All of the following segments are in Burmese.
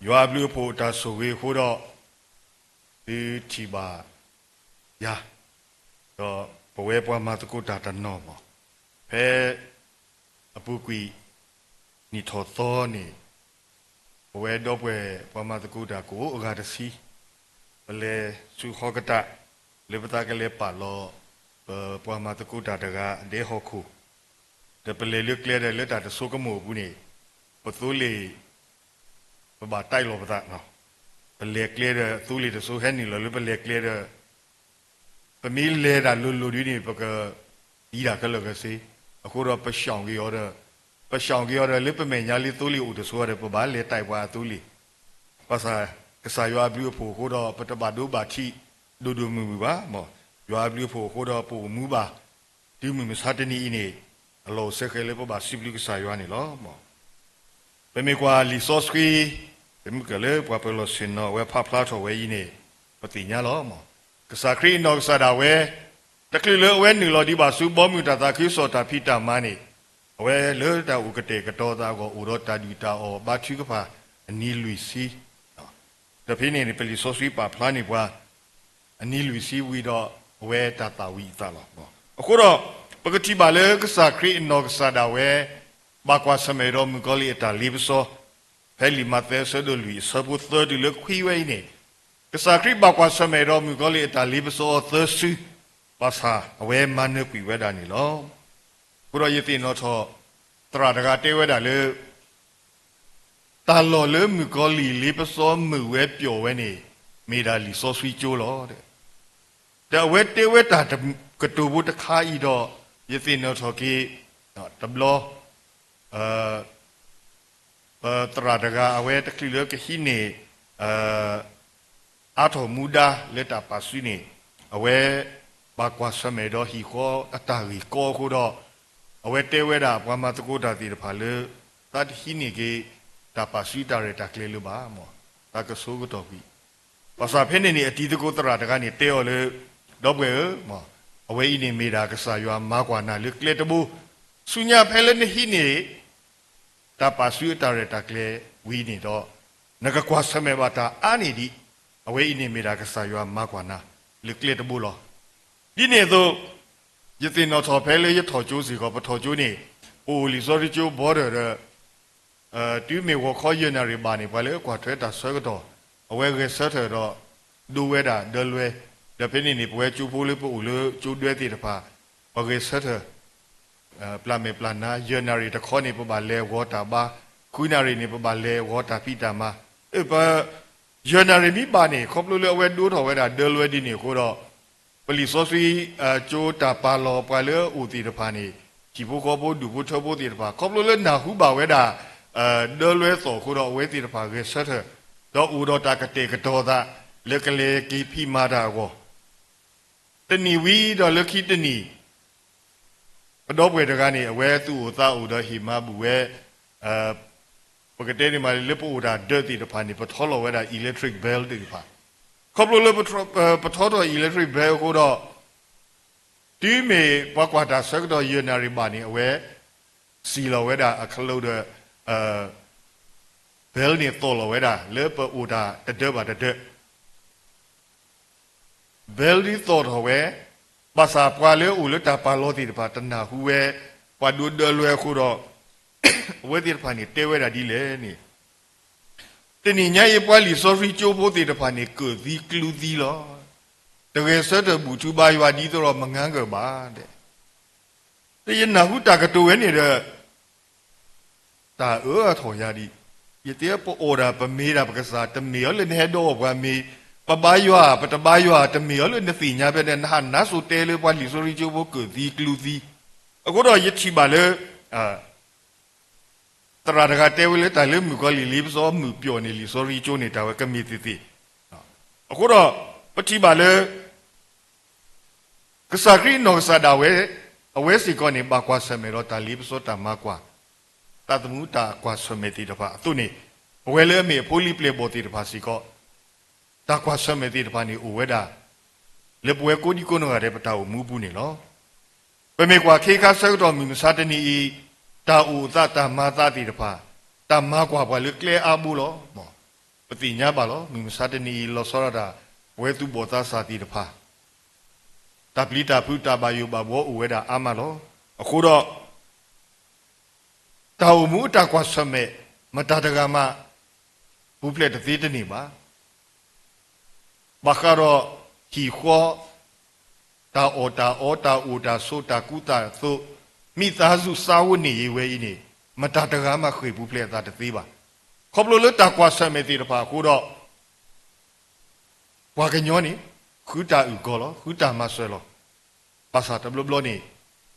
Yoa blue po da so we hold up the chiba ya the poepa matakuta da normal pe a bukui ni tothoni poe dope pamatakuta ko ga the si le su hogata le bata ke le pa lo pamatakuta daga de hoku the pele le clear the letter the so kamo bu ni patuli ba tai lo bata no pele clear the tuli the so hen ni lo pele clear the pamil le da lu ni pa ka di da ka lo ka siအခုတော့ပရှောင်ကြီးရောလေပမေညာလေးသူလီဦးတဆိုရတယ်ပဘာလေတိုက်ပွားသူလီပါစာကစားရွာပြီးဖို့ဟိုတော့ပတပါဒုပါတိဒုမူပါမောရွာပြီးဖို့ဟိုတော့ပူမူပါဒီမူမစားတနီနေအလောစခဲလေပဘာစီဘလကစားရွာနေလောမောပမေကွာလီဆော့စကီပမေကလေပွားပလောစင်နော်ဝဲဖဖလာထော်ဝဲကြီးနေပတိညာလောမောကစားခရီနော်စားတာဝဲတကယ်လို့ဝဲနေလို့ဒီပါစုဘောမြူတာသာခိစောတာဖိတာမနေဝဲလို့တာဥကတဲ့ကတော်သားကိုဥရောတာဒီတာအောဘာချီကပါအနီလူစီတဖိနေပလီဆိုစီပါဖလာနေပွားအနီလူစီဝီတော့ဝဲတာတာဝီတာလောအခုတော့ပကတိပါလေကစားခရီနော်ကစားတာဝဲဘာကွာစမေရောမကလီတာလီဘဆိုဖဲလီမတ်သဲဆဒလူစပုသဒီလခွီဝဲနေကစားခရီဘာကွာစမေရောမကလီတာလီဘဆိုသဆူပါစာအဝဲမနကွေဝဲတာနေလောဘုရောယတိနောထောတရတကတေဝဲတာလေတာလော်လေမြကောလီလေးပစောမြဝဲပျော်ဝဲနေမေဒါလီစောဆွီကျိုးလောတဲ့တဝဲတေဝဲတာကတူဘုတခါဤတော့ယတိနောထောကေတဘလောတရတကအဝဲတခိလကဟိနေအာထောမူဒါလက်တာပါဆွီနေအဝဲဘာကွာစမေတော့ဟီခေါ်အတာရီကောခုတော့အဝဲတဲဝဲတာဘာမတကူတာတီတဖာလေတတ်ဟီနေကေတာပါစီတာရတာကလေးလိုပါမောတာကဆိုးကတော့ပြီဘာသာဖင်းနေအတီတကူတရာတကနေတဲော်လေတော့ဘယ်မောအဝဲဤနေမိတာကစားရွာမာကွာနာလေကလေးတဘူဆုညာဖဲလေနေဟီနေတာပါစီတာရတာကလေးဝီနေတော့ငကကွာစမေဘာတာအာနေဒီအဝဲဤနေမိတာကစားရွာမာကွာနာလေကလေးတဘူလောဒီနေ့တော့ယသိနော်ထော်ဖဲလေရထော်ကျိုးစီကပထော်ကျိုးနေအိုလီစောရီကျိုးဘော်ရတူမေဝခေါ်ရနေရပါနေပါလေကွာထွဲတာဆွဲကတော့အဝဲကဆက်ထတော့ဒူဝဲတာဒလွဲတဖိနေပွဲကျူဖိုးလေးပို့လို့ကျူတွဲတည်တပါဘဂေဆက်ထပလာမေပလာနာရနေရတခေါ်နေပပါလေဝါတာပါခုနာရီနေပပါလေဝါတာပိတာမပါရနေရမိပါနေခေါပလို့လေအဝဲဒူးထော်ဝဲတာဒလွဲဒီနေကိုတော့ပလီစောစီကျိုးတာပါလောပါလေဦးတီတဖာနေဂျီဘိုကောဘိုဒူဘိုထောဘိုတီတဖာခေါပလို့လေနာဟုပါဝဲတာဒလွဲစောခုတော့ဝဲတီတဖာကဆက်တော့ဦးတော့တာကတေကတော်သာလက်ကလေးကီဖီမာတာကိုတနီဝီတော့လက်ခိတနီဘတော်ဘွေတကနေအဝဲသူ့ကိုသာဦးတော့ဟီမာဘူးဝဲပကတဲ့နေမှာလေပို့တာဒတ်တီတဖာနေပထောလောဝဲတာ electric bell တီတဖာခေါပလို့လေပထောတော့ electric bell ကိုတော့ဒီမေဘကွာတာဆက်တော့ unary ပါနေအဝဲစီလောဝဲတာအခလုတ်တဲ့bell နေတော့လောဝဲတာလေပအိုတာတက်ပါတက် bell ဒီတော့ဝဲပါစာပွာလေဦးလတာပါလို့ဒီပါတနာဟူဝဲပွာဒူဒလွဲခုတော့ဝဲဒီဖာနေတဲဝဲတာဒီလေနေတနင်္ညရေပွားလီဆိုဖီချိုးဖို့တဲ့တဖာနေကူဒီကလူဒီလောတကယ်ဆက်တဲ့ဘူတူပါရွာဒီတော့မငန်းကပါတဲ့တရနာဟုတာကတိုဝဲနေတဲ့တာထော်ရဒီယတေပေါ်အော်ရာပမေရာပကစားတမေရလည်းနေတော့ဘာမီပပရွာပတပရွာတမေရလည်းနေစီညာပဲနဲ့နာဆိုတဲလေပွားလီဆိုရီချိုးဖို့ကူဒီကလူဒီအခုတော့ယချီပါလေတရတကတဲဝဲလေတာလေမြကလီလီပစောမြပြောနေလီ sorry ကျိုးနေတာဝဲကမီတီတီအခုတော့ပတိပါလေကစားခရီနော်ဆာဒါဝဲအဝဲစီကောနေပါကွာဆမေရောတာလီပစောတာမကွာတာတမှုတာကွာဆမေတီတပါသူနေအဝဲလေမေပိုလီပလေဘောတီတပါစီကောတာကွာဆမေတီတပါနေအဝဲတာလေပွဲကိုဒီကိုနော်ရတဲ့ပတာကိုမူးဘူးနေလောပမေကွာခေခါဆက်တော်မီမစားတနီတာဦးတာမာတာတီတဖာတာမာကွာဘွာလေကလေအဘူးလောမော ปฏิญญาบาลมีมสัตนีลอสระดาเวตุบตาสาติตพาตาปลิตาพุตาบายุบาบอเวดาอามาลอคูดอตาอุมุตากวาสเมมตาตกามาบุเพลตติตนีบาบาคารอฮีขวตาโอตาอูตาโซตากุตาโซมิตาซุสาวนีเยเวอินีมตาตกามาคุยบุเพลตาตติบาขบลลตากวาสเมติตพาคูดอวากันยอนี่ခုတာဥကောလခုတာမဆွဲလောပါစာတဘလဘလนี่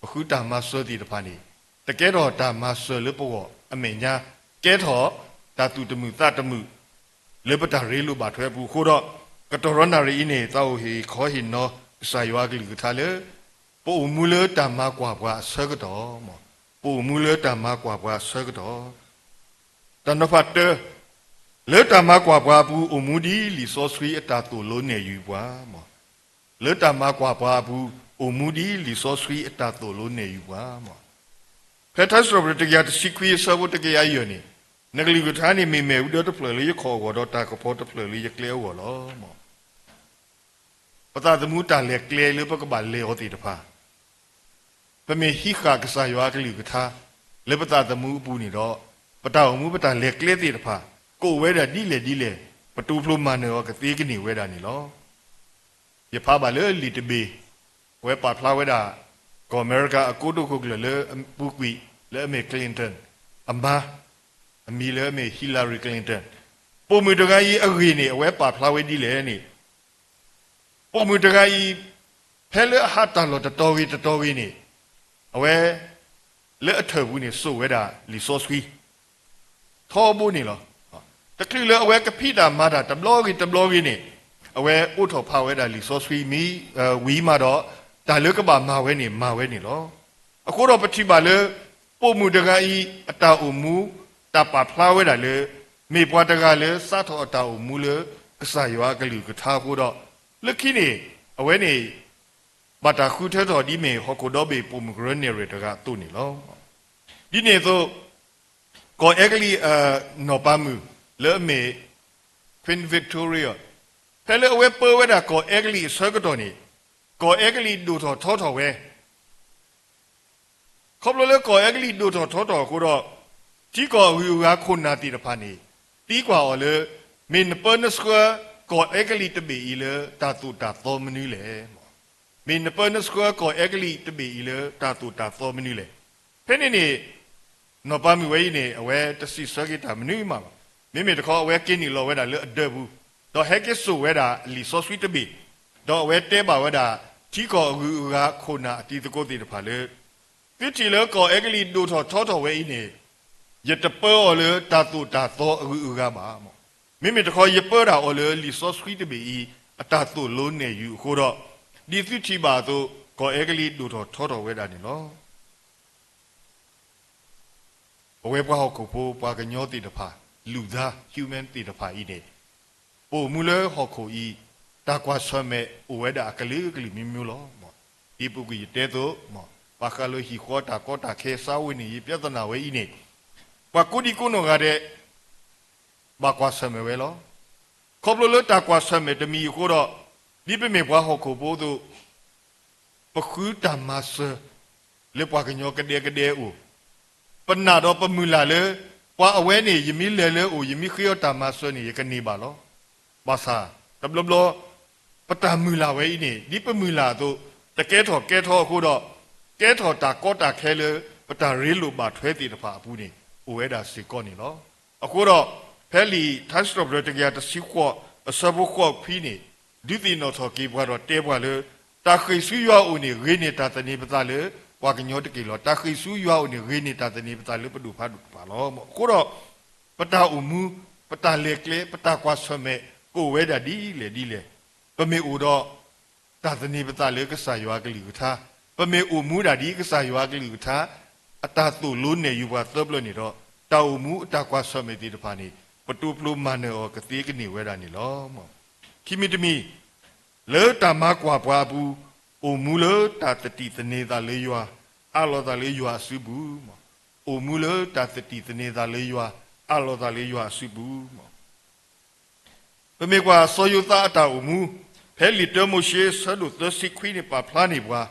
ခုတာမဆွဲတိတဖာนี่တကယ်တော့တာမဆွဲလပေါ့အမေညာကဲထောတာတူတမှုသတမှုလေပတာရေလို့ပါထွဲဘူးခိုးတော့ကတော်ရနာရီနေသောဟီခေါ်ဟီနောစာရွာကလေးကထားလေပို့မူလတာမကွာကွာဆွဲကတော့မောပို့မူလတာမကွာကွာဆွဲကတော့တနဖတ်တလေတမကွာပွားဘူးအမှုဒီလီစောဆွေအတာတူလုံးနေယူပွားမောလေတမကွာပွားဘူးအမှုဒီလီစောဆွေအတာတူလုံးနေယူပွားမောဖက်ထစရဘတကရတစီခွေဆဘတကရယောနေနဂလီကထာနေမေမေဥဒတဖလလေးခေါ်တော့တာကဖို့တဖလလေးကလဲဝလောမောပတာသမှုတာလေကလဲလပကပါလေဟောတိတဖာပမေဟိခါကစားရွာကလေးကထာလေပတာသမှုပူနေတော့ပတာအမှုပတာလေကလဲတိတဖာကိုဝဲတာဒီလေပတူဖလိုမန်ရောကသေးကနေဝဲတာနေလောရဖာပါလေလီတဘေဝဲပါဖလာဝဲတာကောအမေရိကအကိုတို့ခုကလေပူကွီလေအမေကလင်တန်အမအမီလေအမေဟီလာရီကလင်တန်ပုံမူတကကြီးအဂီနေအဝဲပါဖလာဝဲဒီလေနေပုံမူတကကြီးဖဲလေဟာတလောတတော်ကြီးနေအဝဲလေအထဘူးနေဆိုဝဲတာလီဆိုစကွီထောဘူးနေလောตะคลีเลอเวกะพิดามาดาตะบลอกีนี่อเวอุทอพาเวดาลิซอสวีมีวีมาดอตาเลกะบามาเวนี่ลอအခုတော့ပတိပါလေပို့မှုတကဤအတာအမှုတပါဖလာဝဲတာလေမေပွားတကလေစထောအတာအမှုလေကဆာရွာကလူကထားဖို့တော့လက်ခိနေအဝဲနေဘာတာခုထဲတော်ဒီမေဟောကိုတော့ဘေပုံဂရနေရတကတုန်နေလောဒီနေဆိုကိုအကလီနော်ပါမှုလေမေ Queen Victoria ဖဲလေအဝဲပေါ်ဝဲတာကိုအကလီဆွဲကတော့နေကိုအကလီဒူတော်ထောဝဲခဘလလေကိုအကလီဒူတော်ထောကိုတော့ဒီကောဝီဝါခုနာတီတဖာနေတီကွာော်လေမင်ပနစကွာကိုအကလီတဘီလေတာတူတာသောမနီလေမင်ပနစကွာကိုအကလီတဘီလေတာတူတာသောမနီလေဖဲနေနေနော်ပါမီဝဲနေအဝဲတစီဆွဲကတာမနီမှာမိမိတခေါ်အဝဲကင်းနေလောဝဲတာလေအဒဘူးတော့ဟဲကစ်ဆိုဝဲတာလီဆော့ဆွီတဘီတော့ဝဲတဲပါဝဲတာဒီကောဝီဝါခုနာအတီတကိုတီတဖာလေတိတီလေကောအကလီဒူထောဝဲနေยตเปอร์เลยตาตุตาโตอือกาบามมิมิตขอยเปอร์ดาอเลยลิซอสควีตบีอตาตุโลเนอยู่โคดอดิฟิติบาโตกอเอกลีดูทอเวดานี่เนาะအဝဲပွားဟောကိုပိုပွားကညောတိတဖာလူသား human တိတဖာဤနေပိုမူလေဟောကိုဤတာကွာဆွဲမဲ့အဝဲတာကလေးမြမျိုးလောမောဒီပုဂ္ဂိတဲသောမောပါခါလိုဟီခေါ်တာကောတာခဲစာဝိနေပြဿနာဝဲဤနေว่ากูดีกูโนกาเดบากว่าสมัยเวลาขบลตากว่าสมัยจะมีกูรอนี่เป็นเมื่อว่าหกโบดูปะคือตามาเสเล็บว่ากันยอกระเดอูปนนาดอปมือละเลยว่าเอาไว้นี่ยังมีเลยอูยังมีเขี้ยวตามาเสนี่กันนี่บาลบาซาตบลบลปตามือละไว้นี่นี่เป็นมือละตัวแต่แกถอกูรอแกถอตาก็ตาแค่เลยปตาเรลูบาทเวติตภาพูนี่โอเอดาสิก่อนนี่เนาะအခုတော့ဖဲလီသတ်စတော့ဘရတကရတစီခေါ်အစဘခေါ်ဖီနေဒီတီနော်ထော်ကေဘွားတော့တဲဘွားလေတာခိဆူရွာဦးနေရင်းနေတာတနေပတာလေဘွားကညောတကေလောတာခိဆူရွာဦးနေရင်းနေတာတနေပတာလေပဒုဖာဒုပါလောအခုတော့ပတာအမှုပတာလေကလေပတာကွာဆွမဲကိုဝဲတာဒီလေပမေဦးတော့တာတနေပတာလေကဆာရွာကလေးကထားပမေဦးမူတာဒီကဆာရွာကလေးကထားအတာတူလုံးနေယူပါသဘလနေတော့တောက်မှုအတာကွာဆွမေတိတဖာနေပတူပလူမန်နောကတိကနေဝဲတာနေလောမောခိမီတမီလေတာမကွာပွားဘူးအိုမူလေတာတတိတနေတာလေရွာအလောတာလေရွာစုဘူးမောအိုမူလေတာတတိတနေတာလေရွာအလောတာလေရွာစုဘူးမော ပမေကွာဆောယုသားအတာအမှုဖဲလီတမိုရှေဆဒုသစီခွိနေပါဖလာနေပွား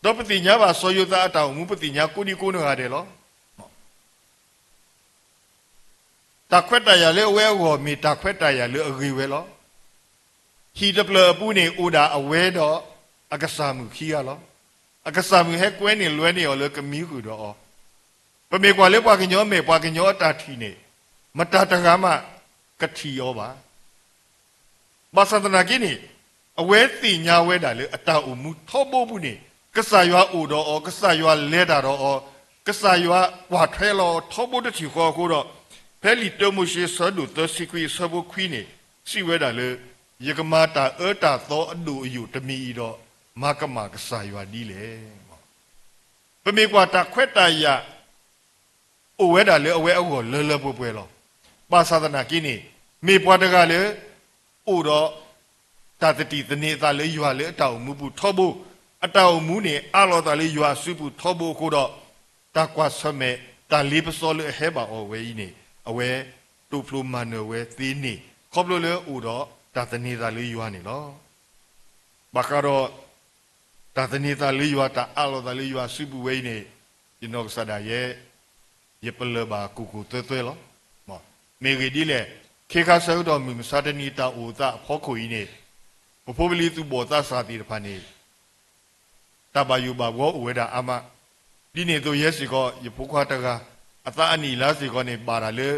တော့ပတိညာပါဆောယုသားအတာအမှုပတိညာကိုဒီကိုနေရတယ်လောတခွက်တရလေဝဲဝမီတခွက်တရလေအဂီဝဲလောဟီဒပလပူနေအိုဒါအဝဲတော့အကဆာမှုခီရလောအကဆာမှုဟဲကွဲနေလွဲနေရောလေကမီကူတော့ပမေကွာလေပွားကညောမေပွားကညောအတာထီနေမတတကမကတိရောပါဘာသဒနာကိနေအဝဲတိညာဝဲတာလေအတာအမှုထောဖို့ဘူးနေကဆာရွာအိုတော့ကဆာရွာလဲတာတော့ကဆာရွာကွာထဲလောထောဖို့တချီခေါ်ကိုတော့ဖဲလီတမိုရှေဆဒုသစီခွီဆဘခွီနေစီဝဲတာလေယကမာတာအတာသောအဒူအယူတမီတော့မကမကဆာရွာဒီလေပမေကွာတခွက်တရအဝဲတာလေအဝဲအောကိုလဲလဲပွဲလောပါသဒနာကိနေမေပွားတကလေအိုတော့တာတတိတနေတာလေရွာလေအတောင်မူဘူးထောဖို့အတောင်မူနေအလောတာလေရွာစုဘူးထောဖို့ကိုတော့တကွာဆမဲတာလေးပစောလေဟဲပါအဝဲကြီးနေအဝဲတူဖလိုမန်ဝဲသေးနေခေါပလိုလေအိုတော့တာတနေတာလေရွာနေလောဘာကတော့တာတနေတာလေရွာတာအလောတာလေရွာစုဘူးဝဲနေဒီနောဆဒါရဲ့ရပလဘာကူကူသွဲသွဲလောမေဂီဒီလေခေခါဆောက်တော်မူမစာတနီတာအိုတာဖောခွေနေပဖိုပလီသူဘောတာစာတိတဖာနေတဘယူဘဘောဝေဒာအမဒီနေသူရဲစီကောယဖုခွာတကအသအနီလားစီကောနေပါတာလေ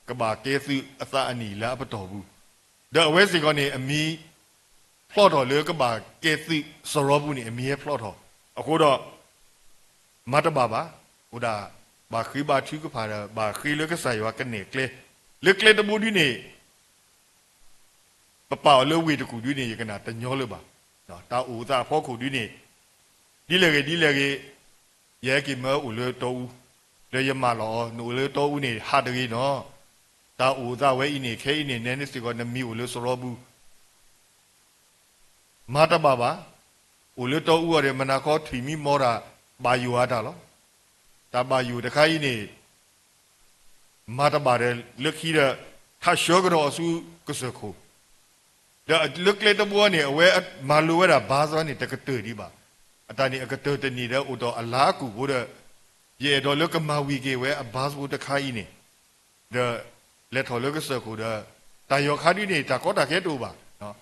ကဘာကေစုအသအနီလားပတော်ဘူးဒါအဝဲစီကောနေအမီဖလော့တော်လေကဘာကေစုစရောဘူးနေအမီရဲ့ဖလော့တော်အခုတော့မတ်တဘာပါဟိုဒါဘာခိဘာထီကဖာဘာခိလကဆာယောကနေကလေလေကလေတဘူဒီနေပပအလဝေတကူဒီနေရကနာတညောလို့ပါနော်တာအိုသာဖောခုဒီနေဒီလေကေရဲကိမေဦးလေတော့လေယမလောနူလေတော့ဦးနေဟာတကြီးနော်တာအိုသာဝဲဤနေခဲဤနေနဲနေစီကောနမီဦးလေစရောဘူးမာတပါပါဦးလေတော့ဦးရမနာခောထီမီမောတာဘာယူဟာတာလောတဘာယူတခိုင်းနေမာတပါတဲ့လက်ခီတဲ့ထရှောကတော့အစုကစခုဒါလက်လက်တဘောနေအဝဲမာလိုဝဲတာဘာသာနေတကတဲ့ဒီပါအတန်ဒီအကတဲ့တနေတဲ့ဥတော်အလားကူဘို့တဲ့ရေတော်လက်ကမာဝီကေဝဲအဘာဘူးတခိုင်းနေဒါလက်ထော်လက်ကစခုတဲ့တာယောခါဒီနေတာကောတာခဲတူပါနော်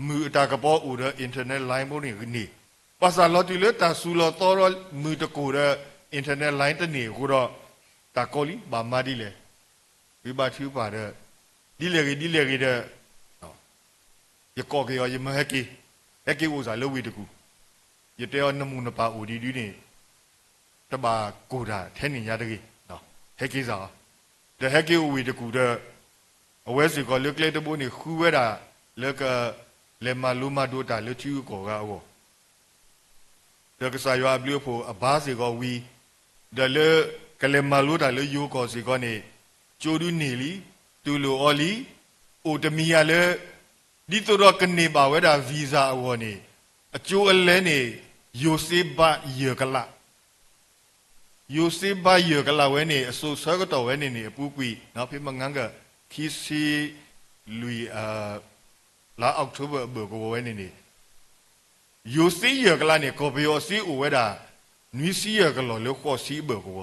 မူတာကပေါ်ဥတဲ့ internet line ဘုံနေနေပါစာလော်တီလက်တာဆူလော်တော်မူတကူတဲ့ internet line တနေကိုတော့တာကောလီဘာမာဒီလေဝိပါထူပါတဲ့ဒီလေကြီးတဲ့ရကောကေရမဟကေဝစားလောဝီတကူရတဲ့နမှုနပါဦးဒီနေတဘာကိုတာထဲနေရတဲ့နော်ဟဲကေစားတဲ့ဟဲကေဝီတကူတဲ့အဝဲစီကောလက်ကလေးတဘိုးနေခူဝဲတာလက်ကလေမလူမဒိုတာလချူကောကောတကစားရွာဘလူဖို့အဘာစီကောဝီဒလေကလေမလူတာလေယူကောစီကောနေကျိုဒူနေလီတူလိုအော်လီအိုတမီရလေဒီတော့ကနေပါဝဲတာဗီဇာအဝေါ်နေအကျိုးအလဲနေယိုစေဘယေကလာဝဲနေအစိုးဆကတော်ဝဲနေအပူကွီနောက်ဖေးမငန်းကခီစီလူလာအောက်တိုဘာဘကိုဝဲနေယိုစေယေကလာနေကိုဘယောစီအိုဝဲတာနွီစီယေကလောလေခေါ်စီဘကို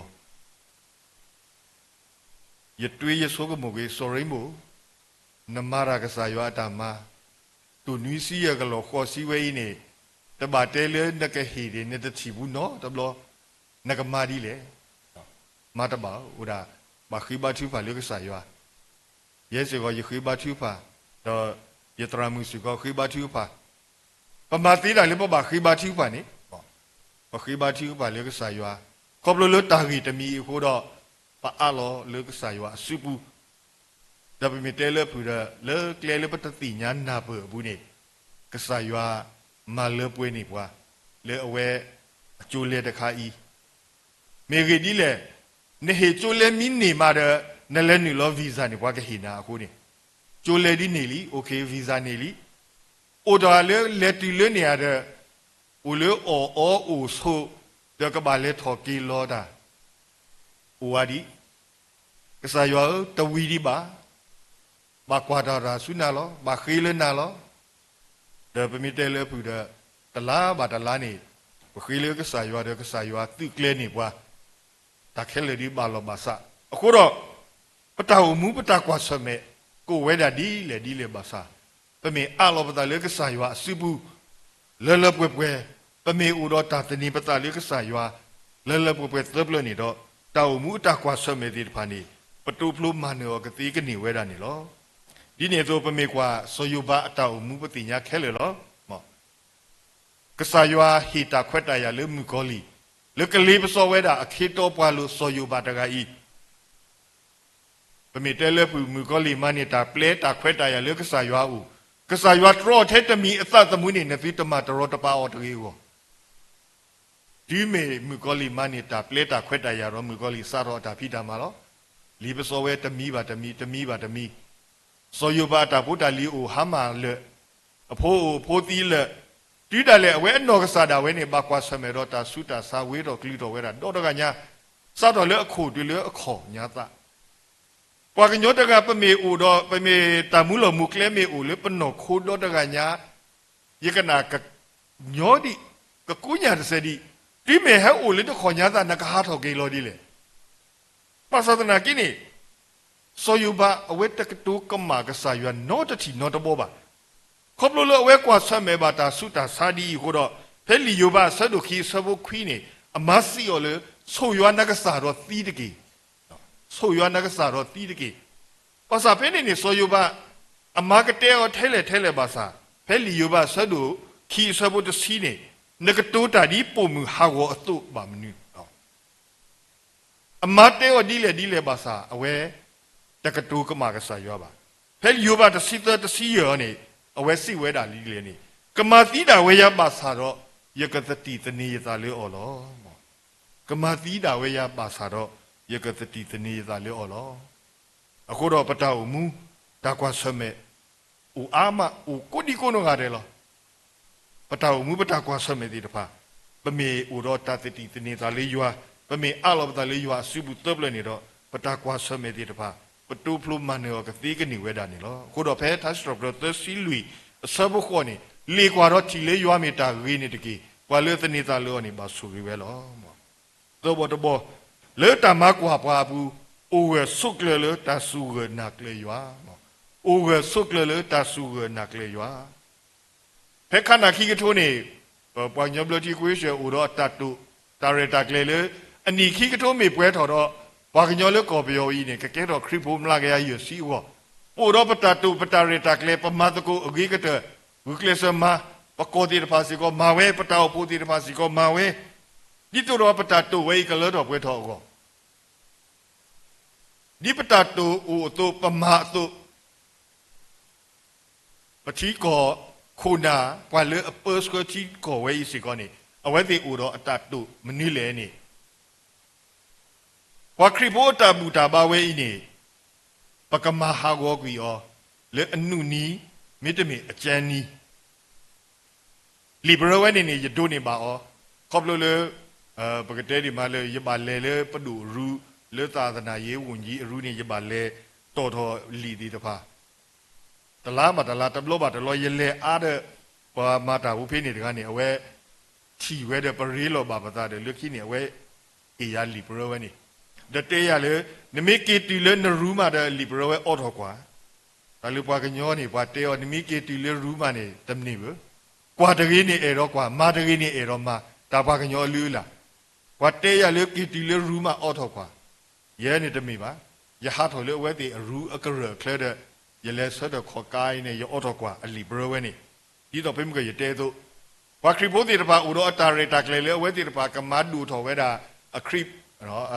ရတွေးရဆိုးကမိုကေစောရိမိုနမရာကစားရွာတာမာတူနွီစီရကလောခေါ်စီဝဲနေတဘာတဲလေနကဟီရနေတချီဘူးနော်တဘလနကမာဒီလေမတဘာဥဒါဘာခိဘာချူဖာလေကစားရွာရဲစေကောယခိဘာချူဖာတော့ယတရာမှုစီကောခိဘာချူဖာပမာတိလာလေပဘာခိဘာချူဖာနေဘာခိဘာချူဖာလေကစားရွာခေါပလိုလတာဂီတမီခိုးတော့ပါအလောလေကစားရွာစုပူဒါပေမဲ့တဲလေပူရလေကလေလေပတတိညာနာပဘူးနေကဆာရွာမလေပွေးနေပွားလေအဝဲအကျိုးလေတခါဤမေဂီဒီလေနေဟေကျိုးလေမင်းနေမှာတဲ့နလဲနီလောဗီဇာနေပွားကဟိနာအခုနေကျိုးလေဒီနေလီโอเคဗီဇာနေလီအိုဒါလေလက်တီလေနေရတဲ့ဦးလေအိုဆိုတကဘာလေထော်ကီလောတာဦးဝါဒီကဆာရွာတဝီဒီပါ bà qua đó ra xuống nào lo bà khí lên nào lo đợi bên 밑에 le phụ đó đà lá này bà khí lên cái xài hoa tự lên này qua ta khé lên đi bà lo bà sa cô đó bắt đầu muốn bắt đầu qua sớm mẹ cô về đã đi le bà sa bên mình lo bắt đầu lên cái xài hoa sư bu le quẹt bên mình u đó ta tự nhiên bắt đầu lên cái xài hoa le quẹt tập lên này đó tàu muốn ta qua sớm mẹ thì phản đi bắt đầu plum mà nữa cái tí cái nhiều về đã này lo đi này rồi bên mình qua so yêu ba tàu muốn bắt tiền nhà khé lên lo mà cái xài hoa hi ta quẹt đại le muốn có li le cái li bắt so về đã khi to qua lu so yêu ba đại cái bên mình le phụ muốn có li mà này ta play ta quẹt đại le cái xài hoa u cái xài hoa trò thếแต่มีอัตตามุนีเนี่ยที่ตมาตรอตปาออตรีวဒီမေမူကောလီမနီတာပလက်တာခွက်တာရတော့မူကောလီစာတော့တာဖိတာမှာတော့လီပစောဝဲတမီပါစောယုပါတာဗုဒ္ဓလီအိုဟာမာလေအဖိုးတီးလေတီးတယ်လေအဝဲအနော်ကစားတာဝဲနေပါကွာဆမေတော့တာဆုတာစာဝဲတော့ကလီတော့ဝဲတာတော့ကညာစားတော့လေအခုတွေလေအခေါ်ညာတာပွာကညောတကပမေအိုတော့ပမေတာမူလမူကလဲမေအိုလေပနော်ခိုးတော့တကညာယကနာကညောဒီကကူညာတစဒီဒီမေဟဲအိုလေတော့ခေါ်ညာတာနကဟာထော်ကေလောဒီလေပါသဒနာကိနေဆိုယူပါအဝဲတကတူကမာကဆာယနောတတိနောတဘောပါခေါပလိုလိုအဝဲကွာဆတ်မဲပါတာဆုတာစာဒီဟိုတော့ဖဲလီယိုပါဆတ်ဒုခီဆဘခွီနေအမစီယောလေဆိုယနကဆာတော့သီးတကေဆိုယနကဆာတော့သီးတကေပါစာဖဲနေဆိုယူပါအမကတဲရောထဲလေပါစာဖဲလီယိုပါဆတ်ဒုခီဆဘတစီနေနကတူတာဒီပုံမူဟာဝအတုပါမနုအမတဲရောဒီလေပါစာအဝဲတကတူကမာကဆာယောပါဖဲလီယိုပါတစီယောနေအဝဲစိဝဲတာလီလေနေကမာသီတာဝဲရပါစာတော့ယကသတိတနေရတာလေအော်လောကမာသီတာဝဲရပါစာတော့ယကသတိတနေရတာလေအော်လောအခုတော့ပတောက်မူဒါကွာဆမဲဦးအာမဦးကိုဒီကိုနောကတယ်လောပတောက်မူပတောက်ကွာဆမဲဒီတဖာပမေဦးတော့တသတိတနေတာလေးရွာပမေအလောပတလေးရွာစုဘူးတပ်လနေတော့ပတောက်ကွာဆမဲဒီတဖာပတူဖလူမန်ရောကတိကနေဝဲတာနေလောခုတော့ဖဲသတ်စတော့တော့သစီလူဆဘခေါနေလေကွာတော့ချီလေးရွာမီတာရင်းနေတကေကွာလေသနေတာလောနေပါဆူရွဲလောတော့ဘောလေတမကွာပွားဘူးအိုဝဲဆုကလေတာဆူရနာကလေရွာအိုဝဲဆုကလေတာဆူရနာကလေရွာဖဲခနာခိကထိုးနေပွားညဘလတီကွေးရှေအိုတော့တတူတာရတာကလေလေအနီခိကထိုးမေပွဲထော်တော့ဘာကညောလေကောပြောဤနေကကဲတော့ခရစ်ဖို့မလာကြရယူစီဝပိုတော့ပတတူပတရတာကလေပမတ်ကိုအဂိကတဝကလေစမပကောဒီတဖာစီကိုမာဝဲပတောက်ပိုဒီတဖာစီကိုမာဝဲဒီတော့ပတတူဝဲကလေတော့ပွဲထော်ကောဒီပတတူအိုတော့ပမတ်တော့ပတိကိုခုနာပွာလေအပစကိုချီကိုဝဲစီကောနေအဝဲတိအိုတော့အတတူမနီလဲနေဝါခရိဘောတာဘူတာဘာဝဲဤနေပကမဟာဂောကွီယောလေအနုနီမိတမီအကျန်းနီလီဘရဝဲနေရဒိုနေပါအောခေါပလိုလေပကတဲဒီမာလေရပါလေပဒူရူလေသာသနာရေးဝန်ကြီးအရူနေရပါလေတော်တော်လီဒီတဖာတလားမတလားတဘလောပါတလောရလေအားတဲ့ဘာမတာဝဖိနေတကနေအဝဲချီဝဲတဲ့ပရေလောပါပတာတဲ့လူခိနေအဝဲအေယာလီဘရဝဲနေဒတေးရလေနမိကေတီလေနရူမာတဲ့လီဘရဝဲအော်ထော်ကွာဒါလူပွားကညောနေပွားတေးရောနမိကေတီလေရူမာနေတမနေဘူးကွာတကြီးနေအေတော့ကွာမာတကြီးနေအေတော့မာဒါပွားကညောလူလာကွာတေးရလေကေတီလေရူမာအော်ထော်ကွာရဲနေတမိပါယဟာထော်လေဝဲတီအရူအကရကလဲတဲ့ရလဲဆတ်တဲ့ခေါ်ကိုင်းနေရအော်ထော်ကွာအလီဘရဝဲနေဒီတော့ဖိမကရတဲတော့ဝါခရိပိုးတီတပါဥရောအတာရတာကလေလေဝဲတီတပါကမတ်ဒူထော်ဝဲတာအခရိနော်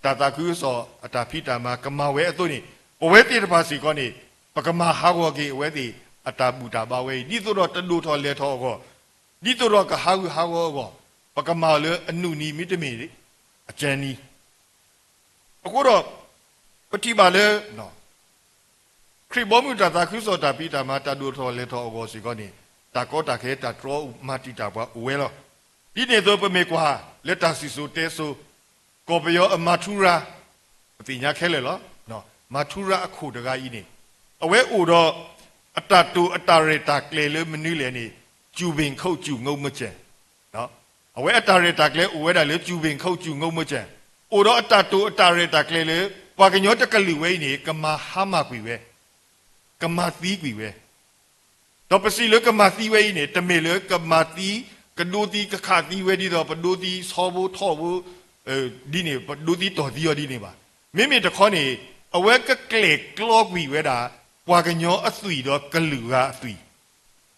တာတာကူဆိုအတာဖိတာမှာကမဝဲအသွနေပဝဲတိတပါစီကောနေပကမဟာဂောကေဝဲတိအတာပူတာပါဝဲဒီတို့တော့တလူထော်လေထော်ကောဒီတို့တော့ကဟာဂောကောပကမလေအနုနီမိတမီအကျန်နီအခုတော့ပတိပါလေနော်ခရိဘောမူတာတာကူဆိုတာပိတာမှာတလူထော်လေထော်ကောစီကောနေတာကောတာခဲတာတော်မာတိတာပါဝဲလောဒီနေတော့ပမေကွာလက်တာစီဆိုတဲဆိုကောပယောအမထူရာအတိညာခဲလေလောနော်မထူရာအခုတကကြီးနေပ အဝဲအိုတော့အတတူအတာရတာကလေလမနူးလေနေကျူပင်ခုတ်ကျူငုံမကျန်နော်အဝဲအတာရတာကလေအိုဝဲတာလေကျူပင်ခုတ်ကျူငုံမကျန်အိုတော့အတတူအတာရတာကလေလေပွာကညောတကလူဝဲနေကမာဟာမကွေဝဲကမာသီးကွေဝဲတော့ပစီလေကမာသီးဝဲနေတမေလေကမာသီးကဒိုတီကခါသီးဝဲဒီတော့ပဒိုတီဆောဘူးထောဘူးဒီနေပဒိုတီတော်ဒီရောဒီနေပါမိမိတခေါနေအဝဲကကလေကလောကွေဝဲတာပွာကညောအသွီတော့ကလူကအသွီ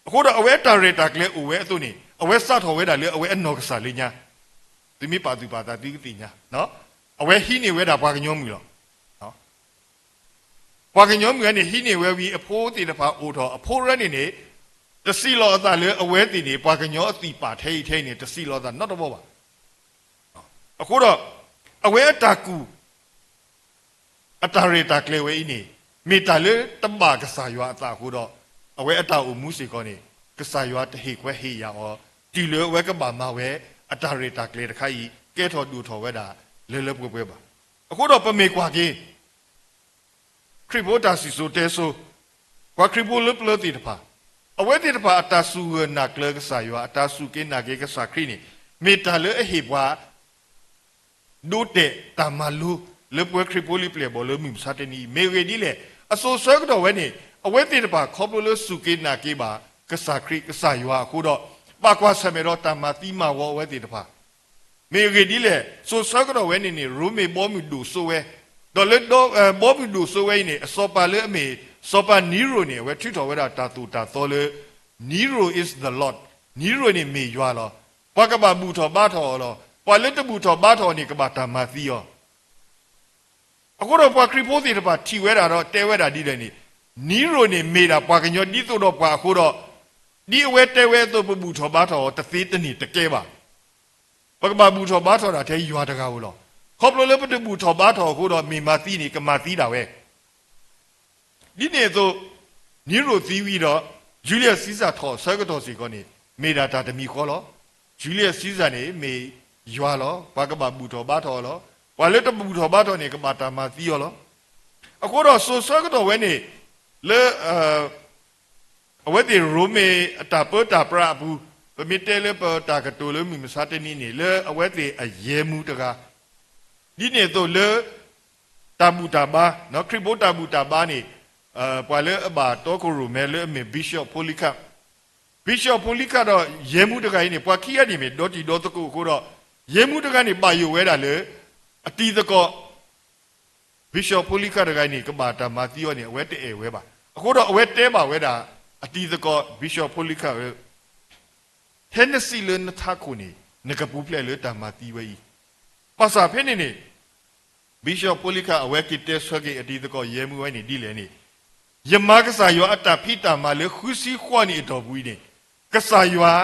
အခုတော့အဝဲတာရတာကလေအိုဝဲအသွနေအဝဲစထော်ဝဲတာလေအဝဲအနော်ကစားလေးညာဒီမိပါသူပါတာဒီကတိညာနော်အဝဲဟိနေဝဲတာပွာကညောမူလို့နော်ပွာကညောမူကနေဟိနေဝဲပြီးအဖိုးတီတဖာအိုတော်အဖိုးရနေနေတစီလောအသာလေအဝဲတီနေပွာကညောအတီပါထိနေတစီလောသာnotတော့ပါအခုတော့အဝဲအတာကူအတာရတာကလေဝဲနေမိတလေတမ္ဘာကစားရွာအသာခုတော့အဝဲအတာအမှုစီကောနေကစားရွာတဟိခွဲဟိရအောင်ဒီလေဝဲကပါမဝဲအတာရတာကလေတခိုင်ကဲထော်တူထော်ဝဲတာလဲလဲပွဲပါအခုတော့ပမေကွာကြီးခရိဘောတာစီဆိုတဲဆိုကွာခရိဘောလပလတိတဖာအဝဲတိတဖာအတာစုနာကလကစားရွာအတာစုကေနာကေကစားခရိနေမိတလေအဟိဘွာဒုတေတမလူle pue kripoli ple bolo mim sateni me we di le aso so ko we ni awe ti de ba khoplo su ke na ke ba ka sa kri ka sa ywa ko do pa kwa sa me ro ta ma ti ma wo we ti de ba me we di le so ko we ni ru me bo mi du so we do le do bo mi du so we ni aso pa le me so pa ni ro ni we thi tho we da ta tu ta so le ni ro is the lord ni ro ni me ywa lo pa ka ba bu tho ba tho lo pa le ta bu tho ba tho ni ka ba ta ma ti yoအခုတော့ပွာခရိပိုးစီတပါထီဝဲတာတော့တဲဝဲတာဒီတယ်နီရိုနေမေတာပွာကညောဒီသို့တော့ပွာအခုတော့ဒီအဝဲတဲဝဲသို့ပပူထော်ပါထော်တသေးတနေတကဲပါပကဘာဘူးထော်ပါထော်တာတဲရွာတကားဘူးလို့ခေါပလိုလည်းပတပူထော်ပါထော်အခုတော့မေမာသီးနေကမာသီးတာပဲဒီနေသို့နီရိုသီးပြီးတော့ဂျူလီယက်စီဇာထော်ဆက်ကတော်စီကောနေမေတာတာတမီခေါ်လို့ဂျူလီယက်စီဇာနေမေရွာလို့ပကဘာဘူးထော်ပါထော်လို့ဝါလက်တပူထော်ဘာတော်နေကမာတာမာသီးရောလို့အခုတော့ဆိုဆကတော့ဝဲနေလေအဝဲဒီရိုမေအတာပတာပရာဘူးပမီတဲလေပတာကတိုလေမီမစားတနီနေလေအဝဲဒီအယေမှုတကားဒီနေတော့လေတဘူတာဘာနော်ခရစ်ဘိုတာဘူတာဘာနေပွာလေအဘာတော့ကိုရိုမဲလေမေဘီရှော့ပိုလီကာတော့ယေမှုတကားနေပွာခီရနေမေဒေါ်တီဒေါ်တကူကိုတော့ယေမှုတကားနေပါယူဝဲတာလေအတီးတကောဘီရှော့ပိုလီကာတကိုင်းနေကဘာတာမာတီယောနေအဝဲတဲဝဲပါအခုတော့အဝဲတဲပါဝဲတာအတီးတကောဘီရှော့ပိုလီကာဟန်နစီလန်ထခုနေငကပူပလဲလေတာမာတီဝဲပါစာဖဲနေနေဘီရှော့ပိုလီကာအဝဲကီတဲဆွဲကအတီးတကောရဲမှုဝဲနေဒီလေနေယမကစားယောအတာဖိတာမာလေခူစီခွာနေတော်ဘူးနေကစားယော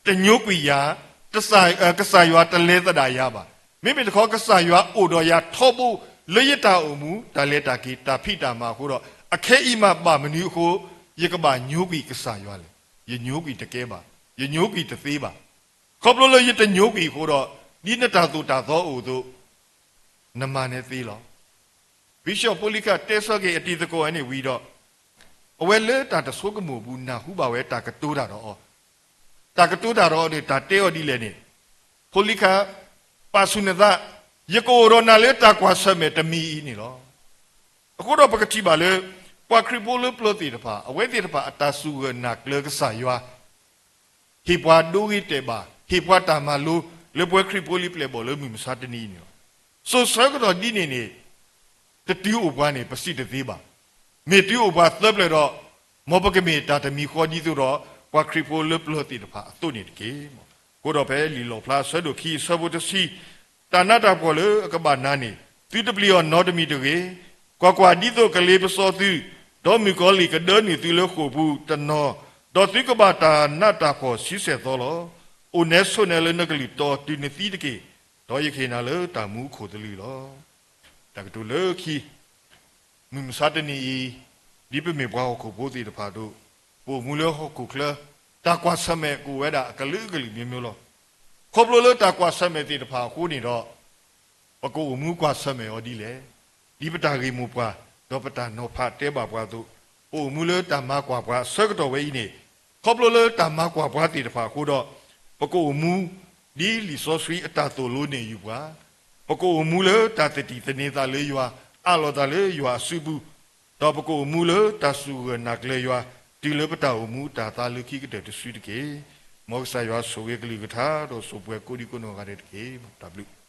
တညုတ်ကွီယာတဆိုင်ကစားယောတလဲသတာရပါမိမိတခေါကစားရွာအိုတော်ရထောဖို့လရတာအုံမူဒါလက်တာကီတာဖိတာမှာဟိုတော့အခဲအိမပါမနူးကိုရကပါညိုးပြီးကစားရွာလေရညိုးပြီးတကဲပါရညိုးပြီးတသေးပါခေါပလိုလရတညိုးပြီးဟိုတော့ဒီနတာသူတာသောအိုတို့နမနဲ့သေးလောဘီရှော့ပိုလီကာတဲဆော့ကေအတီတကောအနေဝီတော့အဝဲလေတာတဆိုးကမှုဘူးနာဟုပါဝဲတာကတိုးတာတော့တာကတိုးတာတော့နေတာတဲော်ဒီလေနေပိုလီကာပါဆုနေသားယကိုရောနာလေတာကွာဆမဲတမီနေလောအခုတော့ပကတိပါလေပွာခရီပိုလပလတိတဖာအဝဲတိတဖာအတာစုကနာကလကဆာယွာဟိပွာဒူဂီတေဘာဟိပွာတာမလူလေပွာခရီပိုလီပလေဘောလေမီမစာတနီနေဆိုဆကတော့ဒီနေတတူအဘွားနေပစီတသေးပါမေတူအဘွားသပ်လေတော့မောပကမေတာတမီခေါ်ကြီးဆိုတော့ပွာခရီပိုလပလတိတဖာအတုနေတကေကိုတော့ပဲလီလောဖလာဆွဲတို့ခီဆဘုတစီတာနာတာပေါ်လေကဘာနာနေတီတပလီယောနောတမီတကေကွာဒီတော့ကလေးပစောသူဒေါ်မီကောလီကဒနီတီလခုဘူးတနောဒေါ်တိကဘာတာနာတာပေါ်စီဆက်တော်လောအိုနေဆွနေလနကလီတော်တီနေတီတကေဒေါ်ရခေနာလေတာမူခိုတလီလောတကတူလေခီမမစာတနီဒီပမေဘွားကိုဘိုးတီတဖာတို့ပိုမူလောဟခုကလတာကွာဆမဲကိုဝဲတာကလူကလီမျိုးလောခေါပလိုလတာကွာဆမဲတီတဖာခိုးနေတော့ပကိုမူကွာဆမဲော်ဒီလေဒီပတာဂီမူပွားက ဒေါပတာနောဖတ်တဲပါဘွားတို့အိုမူလေတမကွာဘွားဆက်တော်ဝဲဤနေခေါပလိုလေတမကွာဘွားတီတဖာခိုးတော့ပကိုမူဒီလီဆိုဆွီအတာတိုလိုနေယူပါပကိုမူလေတတတိတနေတာလေရွာအလောတလေရွာစုဘူးတော့ပကိုမူလေတဆူနကလေရွာဒီလေပတာမူတာတာလူခိကတဲ့ဆွီတကေမောက်ဆာရွာဆိုဝေကလီကထာတော့ဆိုပွဲကိုဒီကိုနောကတဲ့ကေ W